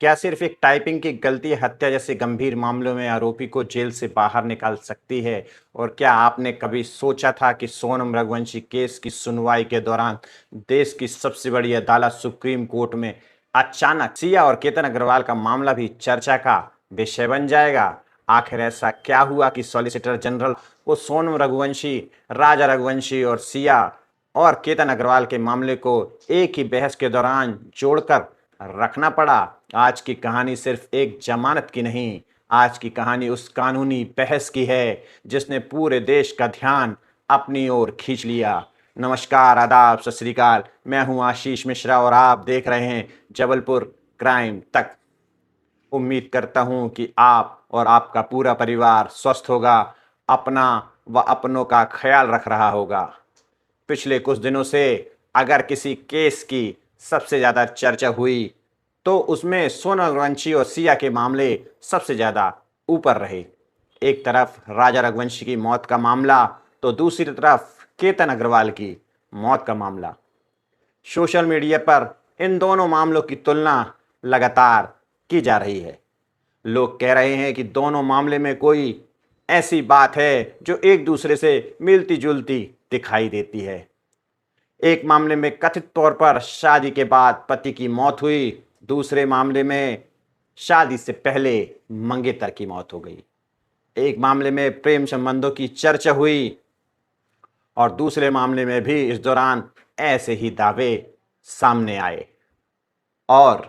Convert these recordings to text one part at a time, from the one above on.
क्या सिर्फ एक टाइपिंग की गलती हत्या जैसे गंभीर मामलों में आरोपी को जेल से बाहर निकाल सकती है? और क्या आपने कभी सोचा था कि सोनम रघुवंशी केस की सुनवाई के दौरान देश की सबसे बड़ी अदालत सुप्रीम कोर्ट में अचानक सिया और केतन अग्रवाल का मामला भी चर्चा का विषय बन जाएगा? आखिर ऐसा क्या हुआ कि सॉलिसिटर जनरल को सोनम रघुवंशी, राजा रघुवंशी और सिया और केतन अग्रवाल के मामले को एक ही बहस के दौरान जोड़कर रखना पड़ा? आज की कहानी सिर्फ एक जमानत की नहीं, आज की कहानी उस कानूनी बहस की है जिसने पूरे देश का ध्यान अपनी ओर खींच लिया। नमस्कार, आदाब, सत श्री अकाल। मैं हूं आशीष मिश्रा और आप देख रहे हैं जबलपुर क्राइम तक। उम्मीद करता हूं कि आप और आपका पूरा परिवार स्वस्थ होगा, अपना व अपनों का ख्याल रख रहा होगा। पिछले कुछ दिनों से अगर किसी केस की सबसे ज़्यादा चर्चा हुई तो उसमें सोनम रघुवंशी और सिया के मामले सबसे ज़्यादा ऊपर रहे। एक तरफ राजा रघुवंशी की मौत का मामला तो दूसरी तरफ केतन अग्रवाल की मौत का मामला। सोशल मीडिया पर इन दोनों मामलों की तुलना लगातार की जा रही है। लोग कह रहे हैं कि दोनों मामले में कोई ऐसी बात है जो एक दूसरे से मिलती जुलती दिखाई देती है। एक मामले में कथित तौर पर शादी के बाद पति की मौत हुई, दूसरे मामले में शादी से पहले मंगेतर की मौत हो गई। एक मामले में प्रेम संबंधों की चर्चा हुई और दूसरे मामले में भी इस दौरान ऐसे ही दावे सामने आए। और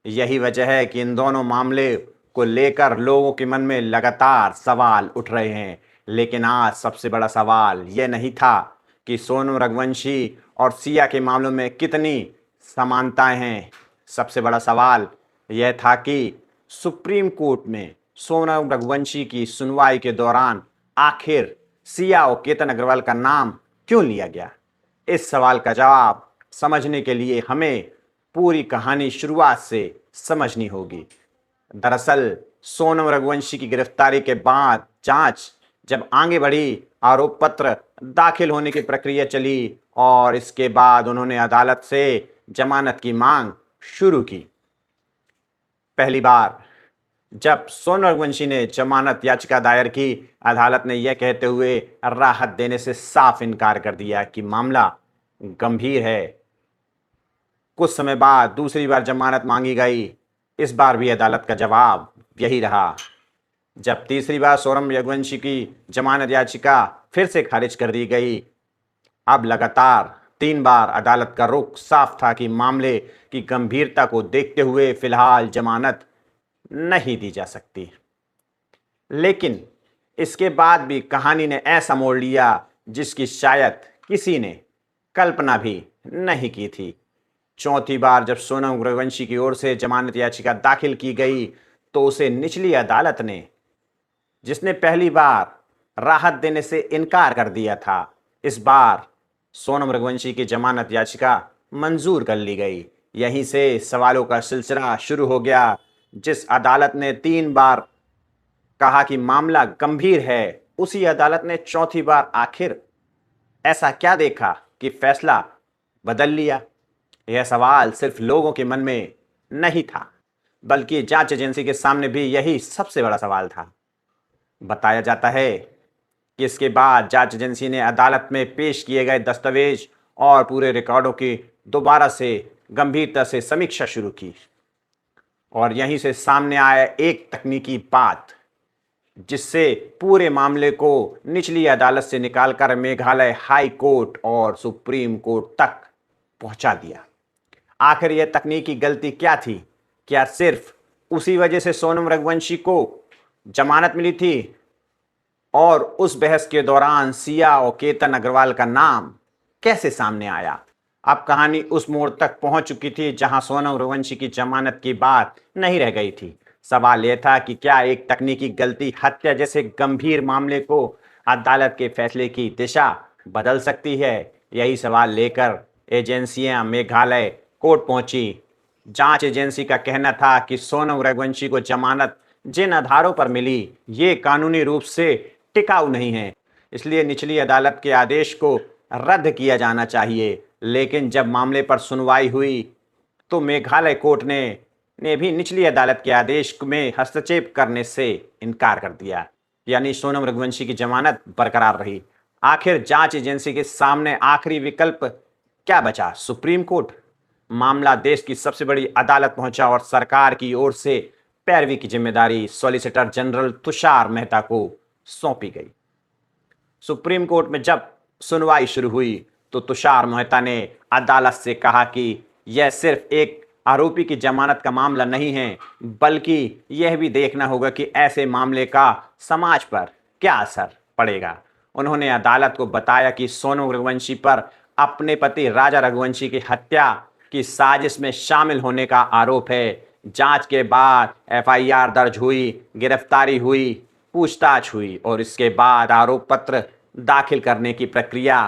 यही वजह है कि इन दोनों मामले को लेकर लोगों के मन में लगातार सवाल उठ रहे हैं। लेकिन आज सबसे बड़ा सवाल यह नहीं था कि सोनम रघुवंशी और सिया के मामलों में कितनी समानताएं हैं। सबसे बड़ा सवाल यह था कि सुप्रीम कोर्ट में सोनम रघुवंशी की सुनवाई के दौरान आखिर सिया और केतन अग्रवाल का नाम क्यों लिया गया। इस सवाल का जवाब समझने के लिए हमें पूरी कहानी शुरुआत से समझनी होगी। दरअसल सोनम रघुवंशी की गिरफ्तारी के बाद जांच जब आगे बढ़ी, आरोप पत्र दाखिल होने की प्रक्रिया चली और इसके बाद उन्होंने अदालत से जमानत की मांग शुरू की। पहली बार जब सोनम रघुवंशी ने जमानत याचिका दायर की, अदालत ने यह कहते हुए राहत देने से साफ इनकार कर दिया कि मामला गंभीर है। कुछ समय बाद दूसरी बार जमानत मांगी गई। इस बार भी अदालत का जवाब यही रहा। जब तीसरी बार सोनम रघुवंशी की जमानत याचिका फिर से खारिज कर दी गई। अब लगातार 3 बार अदालत का रुख साफ था कि मामले की गंभीरता को देखते हुए फिलहाल जमानत नहीं दी जा सकती। लेकिन इसके बाद भी कहानी ने ऐसा मोड़ लिया जिसकी शायद किसी ने कल्पना भी नहीं की थी। चौथी बार जब सोनम रघुवंशी की ओर से जमानत याचिका दाखिल की गई तो उसे निचली अदालत ने, जिसने पहली बार राहत देने से इनकार कर दिया था, इस बार सोनम रघुवंशी की जमानत याचिका मंजूर कर ली गई। यहीं से सवालों का सिलसिला शुरू हो गया। जिस अदालत ने 3 बार कहा कि मामला गंभीर है, उसी अदालत ने चौथी बार आखिर ऐसा क्या देखा कि फैसला बदल लिया। यह सवाल सिर्फ लोगों के मन में नहीं था, बल्कि जांच एजेंसी के सामने भी यही सबसे बड़ा सवाल था। बताया जाता है कि इसके बाद जांच एजेंसी ने अदालत में पेश किए गए दस्तावेज और पूरे रिकॉर्डों की दोबारा से गंभीरता से समीक्षा शुरू की। और यहीं से सामने आया एक तकनीकी बात जिससे पूरे मामले को निचली अदालत से निकालकर मेघालय हाई कोर्ट और सुप्रीम कोर्ट तक पहुंचा दिया। आखिर यह तकनीकी गलती क्या थी? क्या सिर्फ उसी वजह से सोनम रघुवंशी को जमानत मिली थी? और उस बहस के दौरान सिया और केतन अग्रवाल का नाम कैसे सामने आया? अब कहानी उस मोड़ तक पहुंच चुकी थी जहां सोनम रघुवंशी की जमानत की बात नहीं रह गई थी। सवाल यह था कि क्या एक तकनीकी गलती हत्या जैसे गंभीर मामले को अदालत के फैसले की दिशा बदल सकती है? यही सवाल लेकर एजेंसियां मेघालय कोर्ट पहुंची। जांच एजेंसी का कहना था कि सोनम रघुवंशी को जमानत जिन आधारों पर मिली ये कानूनी रूप से टिकाऊ नहीं है, इसलिए निचली अदालत के आदेश को रद्द किया जाना चाहिए। लेकिन जब मामले पर सुनवाई हुई तो मेघालय कोर्ट ने ने भी निचली अदालत के आदेश में हस्तक्षेप करने से इनकार कर दिया, यानी सोनम रघुवंशी की जमानत बरकरार रही। आखिर जांच एजेंसी के सामने आखिरी विकल्प क्या बचा? Supreme court. मामला देश की सबसे बड़ी अदालत पहुंचा और सरकार की ओर से पैरवी की जिम्मेदारी सॉलिसिटर जनरल तुषार मेहता को सौंपी गई। सुप्रीम कोर्ट में जब सुनवाई शुरू हुई तो तुषार मेहता ने अदालत से कहा कि यह सिर्फ एक आरोपी की जमानत का मामला नहीं है, बल्कि यह भी देखना होगा कि ऐसे मामले का समाज पर क्या असर पड़ेगा। उन्होंने अदालत को बताया कि सोनम रघुवंशी पर अपने पति राजा रघुवंशी की हत्या की साजिश में शामिल होने का आरोप है। जांच के बाद एफआईआर दर्ज हुई, गिरफ्तारी हुई, पूछताछ हुई और इसके बाद आरोप पत्र दाखिल करने की प्रक्रिया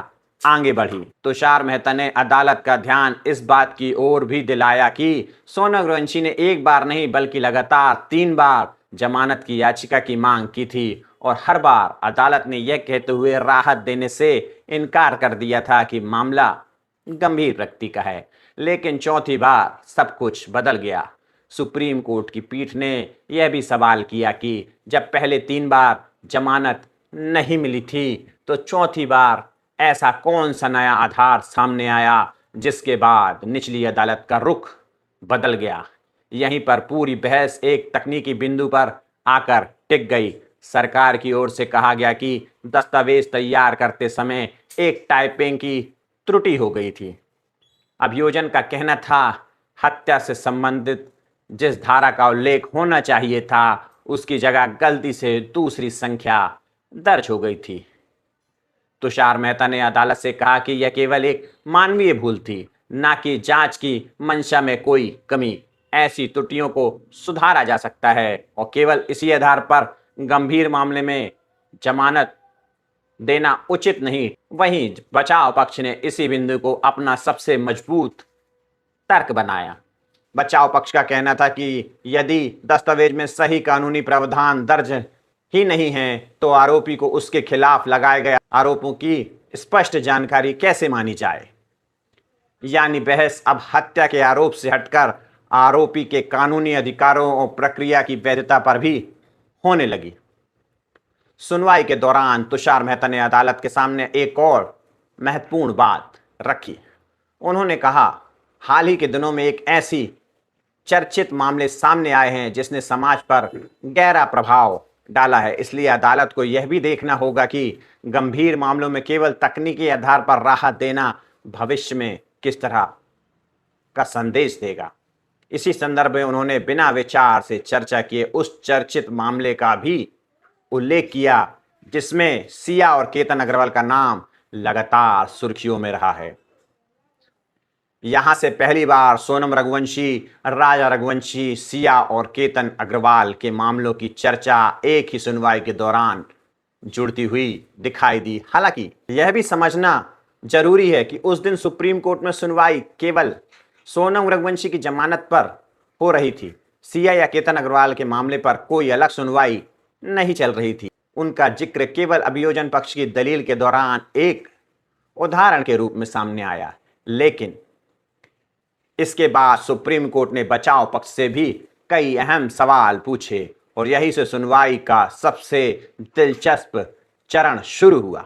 आगे बढ़ी। तुषार मेहता ने अदालत का ध्यान इस बात की ओर भी दिलाया कि सोनम रघुवंशी ने एक बार नहीं बल्कि लगातार 3 बार जमानत की याचिका की मांग की थी और हर बार अदालत ने यह कहते हुए राहत देने से इनकार कर दिया था कि मामला गंभीर प्रकृति का है। लेकिन चौथी बार सब कुछ बदल गया। सुप्रीम कोर्ट की पीठ ने यह भी सवाल किया कि जब पहले 3 बार जमानत नहीं मिली थी तो चौथी बार ऐसा कौन सा नया आधार सामने आया जिसके बाद निचली अदालत का रुख बदल गया। यहीं पर पूरी बहस एक तकनीकी बिंदु पर आकर टिक गई। सरकार की ओर से कहा गया कि दस्तावेज तैयार करते समय एक टाइपिंग की त्रुटि हो गई थी। अभियोजन का कहना था हत्या से संबंधित जिस धारा का उल्लेख होना चाहिए था उसकी जगह गलती से दूसरी संख्या दर्ज हो गई थी। तुषार मेहता ने अदालत से कहा कि यह केवल एक मानवीय भूल थी, न कि जांच की मंशा में कोई कमी। ऐसी त्रुटियों को सुधारा जा सकता है और केवल इसी आधार पर गंभीर मामले में जमानत देना उचित नहीं। वहीं बचाव पक्ष ने इसी बिंदु को अपना सबसे मजबूत तर्क बनाया। बचाव पक्ष का कहना था कि यदि दस्तावेज में सही कानूनी प्रावधान दर्ज ही नहीं है तो आरोपी को उसके खिलाफ लगाए गए आरोपों की स्पष्ट जानकारी कैसे मानी जाए। यानी बहस अब हत्या के आरोप से हटकर आरोपी के कानूनी अधिकारों और प्रक्रिया की वैधता पर भी होने लगी। सुनवाई के दौरान तुषार मेहता ने अदालत के सामने एक और महत्वपूर्ण बात रखी। उन्होंने कहा, हाल ही के दिनों में एक ऐसी चर्चित मामले सामने आए हैं जिसने समाज पर गहरा प्रभाव डाला है, इसलिए अदालत को यह भी देखना होगा कि गंभीर मामलों में केवल तकनीकी आधार पर राहत देना भविष्य में किस तरह का संदेश देगा। इसी संदर्भ में उन्होंने बिना विचार से चर्चा किए उस चर्चित मामले का भी उल्लेख किया जिसमें सिया और केतन अग्रवाल का नाम लगातार सुर्खियों में रहा है। यहां से पहली बार सोनम रघुवंशी, राजा रघुवंशी, सिया और केतन अग्रवाल के मामलों की चर्चा एक ही सुनवाई के दौरान जुड़ती हुई दिखाई दी। हालांकि यह भी समझना जरूरी है कि उस दिन सुप्रीम कोर्ट में सुनवाई केवल सोनम रघुवंशी की जमानत पर हो रही थी। सिया या केतन अग्रवाल के मामले पर कोई अलग सुनवाई नहीं चल रही थी। उनका जिक्र केवल अभियोजन पक्ष की दलील के दौरान एक उदाहरण के रूप में सामने आया। लेकिन इसके बाद सुप्रीम कोर्ट ने बचाव पक्ष से भी कई अहम सवाल पूछे और यही से सुनवाई का सबसे दिलचस्प चरण शुरू हुआ।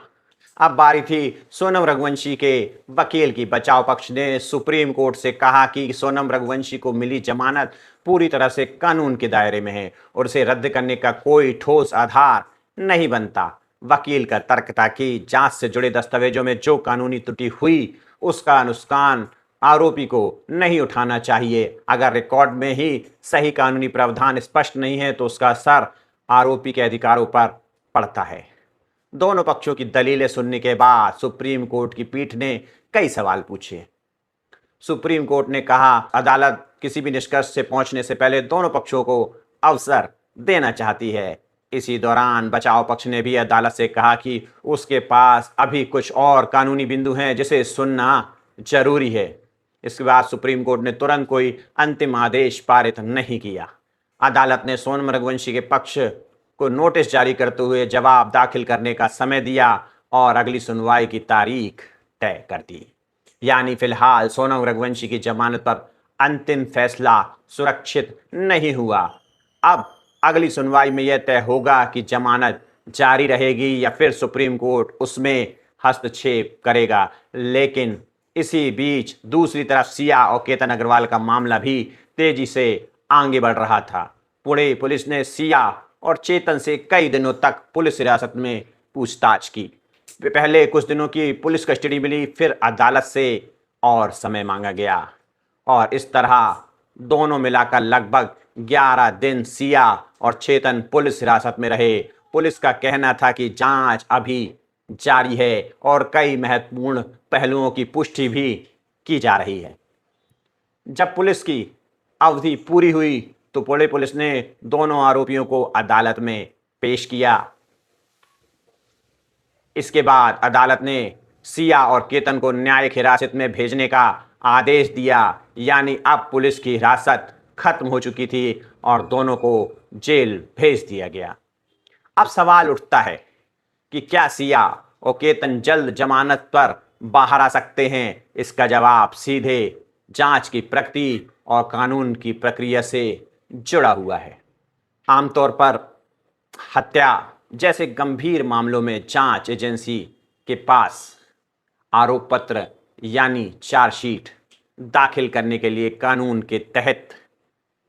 अब बारी थी सोनम रघुवंशी के वकील की। बचाव पक्ष ने सुप्रीम कोर्ट से कहा कि सोनम रघुवंशी को मिली जमानत पूरी तरह से कानून के दायरे में है और उसे रद्द करने का कोई ठोस आधार नहीं बनता। वकील का तर्क था कि जांच से जुड़े दस्तावेजों में जो कानूनी त्रुटि हुई उसका नुकसान आरोपी को नहीं उठाना चाहिए। अगर रिकॉर्ड में ही सही कानूनी प्रावधान स्पष्ट नहीं है तो उसका असर आरोपी के अधिकारों पर पड़ता है। दोनों पक्षों की दलीलें सुनने के बाद सुप्रीम कोर्ट की पीठ ने कई सवाल पूछे। सुप्रीम कोर्ट ने कहा, अदालत किसी भी निष्कर्ष से पहुंचने से पहले दोनों पक्षों को अवसर देना चाहती है। इसी दौरान बचाव पक्ष ने भी अदालत से कहा कि उसके पास अभी कुछ और कानूनी बिंदु हैं जिसे सुनना जरूरी है। इसके बाद सुप्रीम कोर्ट ने तुरंत कोई अंतिम आदेश पारित नहीं किया। अदालत ने सोनम रघुवंशी के पक्ष को नोटिस जारी करते हुए जवाब दाखिल करने का समय दिया और अगली सुनवाई की तारीख तय कर दी। यानी फिलहाल सोनम रघुवंशी की जमानत पर अंतिम फैसला सुरक्षित नहीं हुआ। अब अगली सुनवाई में यह तय होगा कि जमानत जारी रहेगी या फिर सुप्रीम कोर्ट उसमें हस्तक्षेप करेगा। लेकिन इसी बीच दूसरी तरफ सिया और केतन अग्रवाल का मामला भी तेजी से आगे बढ़ रहा था। पुणे पुलिस ने सिया और चेतन से कई दिनों तक पुलिस हिरासत में पूछताछ की। पहले कुछ दिनों की पुलिस कस्टडी मिली, फिर अदालत से और समय मांगा गया और इस तरह दोनों मिलाकर लगभग 11 दिन सिया और चेतन पुलिस हिरासत में रहे। पुलिस का कहना था कि जांच अभी जारी है और कई महत्वपूर्ण पहलुओं की पुष्टि भी की जा रही है। जब पुलिस की अवधि पूरी हुई तो पुणे पुलिस ने दोनों आरोपियों को अदालत में पेश किया। इसके बाद अदालत ने सिया और केतन को न्यायिक हिरासत में भेजने का आदेश दिया, यानी अब पुलिस की हिरासत खत्म हो चुकी थी और दोनों को जेल भेज दिया गया। अब सवाल उठता है कि क्या सिया और केतन जल्द जमानत पर बाहर आ सकते हैं। इसका जवाब सीधे जांच की प्रगति और कानून की प्रक्रिया से जुड़ा हुआ है। आमतौर पर हत्या जैसे गंभीर मामलों में जांच एजेंसी के पास आरोप पत्र यानी चार्जशीट दाखिल करने के लिए कानून के तहत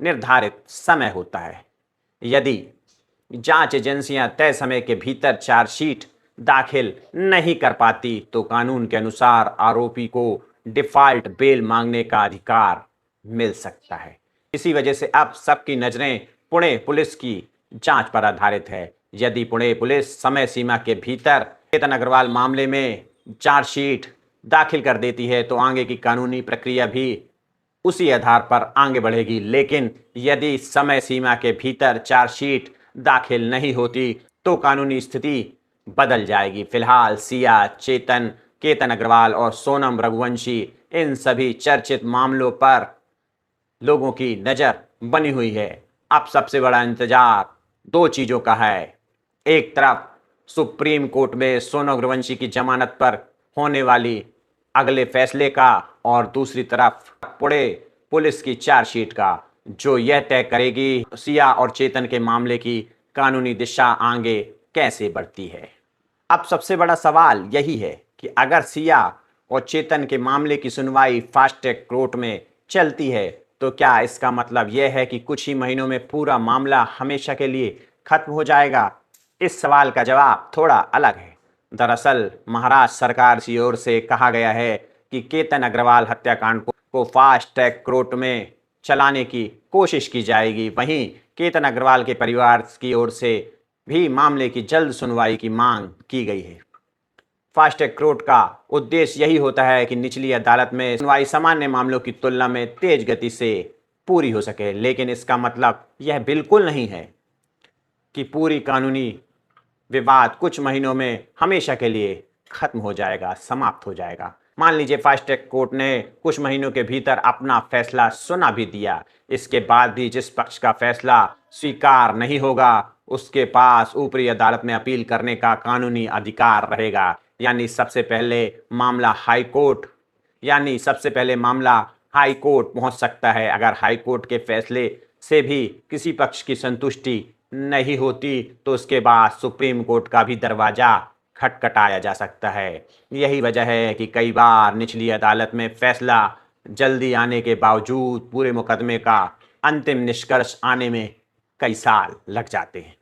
निर्धारित समय होता है। यदि जांच एजेंसियां तय समय के भीतर चार्जशीट दाखिल नहीं कर पाती तो कानून के अनुसार आरोपी को डिफॉल्ट बेल मांगने का अधिकार मिल सकता है। इसी वजह से अब सबकी नजरें पुणे पुलिस की जांच पर आधारित है। यदि पुणे पुलिस समय सीमा के भीतर केतन अग्रवाल मामले में चार्जशीट दाखिल कर देती है तो आगे की कानूनी प्रक्रिया भी उसी आधार पर आगे बढ़ेगी। लेकिन यदि समय सीमा के भीतर चार्जशीट दाखिल नहीं होती तो कानूनी स्थिति बदल जाएगी। फिलहाल सिया, चेतन, केतन अग्रवाल और सोनम रघुवंशी इन सभी चर्चित मामलों पर लोगों की नज़र बनी हुई है। अब सबसे बड़ा इंतजार दो चीज़ों का है। एक तरफ सुप्रीम कोर्ट में सोनम रघुवंशी की जमानत पर होने वाली अगले फैसले का और दूसरी तरफ पुणे पुलिस की चार्जशीट का, जो यह तय करेगी सिया और चेतन के मामले की कानूनी दिशा आगे कैसे बढ़ती है। अब सबसे बड़ा सवाल यही है कि अगर सिया और चेतन के मामले की सुनवाई फास्ट ट्रैक कोर्ट में चलती है तो क्या इसका मतलब यह है कि कुछ ही महीनों में पूरा मामला हमेशा के लिए खत्म हो जाएगा? इस सवाल का जवाब थोड़ा अलग है। दरअसल महाराष्ट्र सरकार की ओर से कहा गया है कि केतन अग्रवाल हत्याकांड को फास्ट ट्रैक कोर्ट में चलाने की कोशिश की जाएगी। वहीं केतन अग्रवाल के परिवार की ओर से भी मामले की जल्द सुनवाई की मांग की गई है। फास्ट ट्रैक कोर्ट का उद्देश्य यही होता है कि निचली अदालत में सुनवाई सामान्य मामलों की तुलना में तेज गति से पूरी हो सके। लेकिन इसका मतलब यह बिल्कुल नहीं है कि पूरी कानूनी विवाद कुछ महीनों में हमेशा के लिए खत्म हो जाएगा, समाप्त हो जाएगा। मान लीजिए फास्ट ट्रैक कोर्ट ने कुछ महीनों के भीतर अपना फैसला सुना भी दिया, इसके बाद भी जिस पक्ष का फैसला स्वीकार नहीं होगा उसके पास ऊपरी अदालत में अपील करने का कानूनी अधिकार रहेगा। यानी सबसे पहले मामला हाई कोर्ट पहुंच सकता है। अगर हाई कोर्ट के फैसले से भी किसी पक्ष की संतुष्टि नहीं होती तो उसके बाद सुप्रीम कोर्ट का भी दरवाजा खटखटाया जा सकता है। यही वजह है कि कई बार निचली अदालत में फैसला जल्दी आने के बावजूद पूरे मुकदमे का अंतिम निष्कर्ष आने में कई साल लग जाते हैं।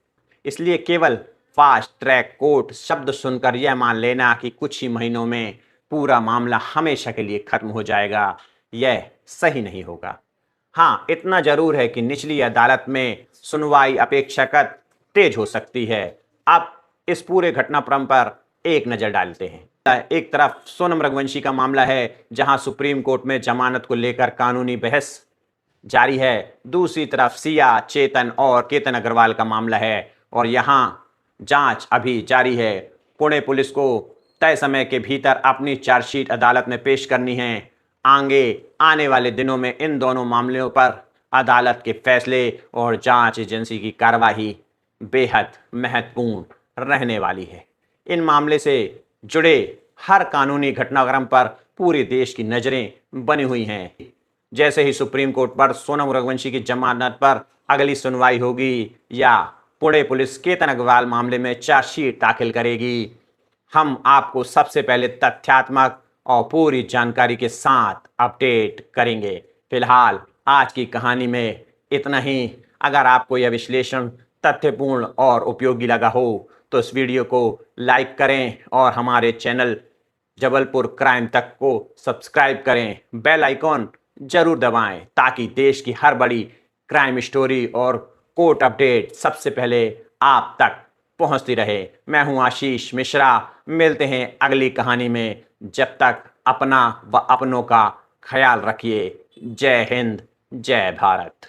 इसलिए केवल फास्ट ट्रैक कोर्ट शब्द सुनकर यह मान लेना कि कुछ ही महीनों में पूरा मामला हमेशा के लिए खत्म हो जाएगा, यह सही नहीं होगा। हाँ, इतना जरूर है कि निचली अदालत में सुनवाई अपेक्षाकृत तेज हो सकती है। अब इस पूरे घटनाक्रम पर एक नज़र डालते हैं। एक तरफ सोनम रघुवंशी का मामला है जहां सुप्रीम कोर्ट में जमानत को लेकर कानूनी बहस जारी है। दूसरी तरफ सिया, चेतन और केतन अग्रवाल का मामला है और यहां जांच अभी जारी है। पुणे पुलिस को तय समय के भीतर अपनी चार्जशीट अदालत में पेश करनी है। आगे आने वाले दिनों में इन दोनों मामलों पर अदालत के फैसले और जांच एजेंसी की कार्रवाई बेहद महत्वपूर्ण रहने वाली है। इन मामले से जुड़े हर कानूनी घटनाक्रम पर पूरे देश की नज़रें बनी हुई हैं। जैसे ही सुप्रीम कोर्ट पर सोनम रघुवंशी की जमानत पर अगली सुनवाई होगी या पुणे पुलिस केतन अग्रवाल मामले में चार्जशीट दाखिल करेगी, हम आपको सबसे पहले तथ्यात्मक और पूरी जानकारी के साथ अपडेट करेंगे। फिलहाल आज की कहानी में इतना ही। अगर आपको यह विश्लेषण तथ्यपूर्ण और उपयोगी लगा हो तो इस वीडियो को लाइक करें और हमारे चैनल जबलपुर क्राइम तक को सब्सक्राइब करें। बेल आइकॉन जरूर दबाएं ताकि देश की हर बड़ी क्राइम स्टोरी और कोर्ट अपडेट सबसे पहले आप तक पहुंचती रहे। मैं हूं आशीष मिश्रा। मिलते हैं अगली कहानी में। जब तक अपना व अपनों का ख्याल रखिए। जय हिंद, जय भारत।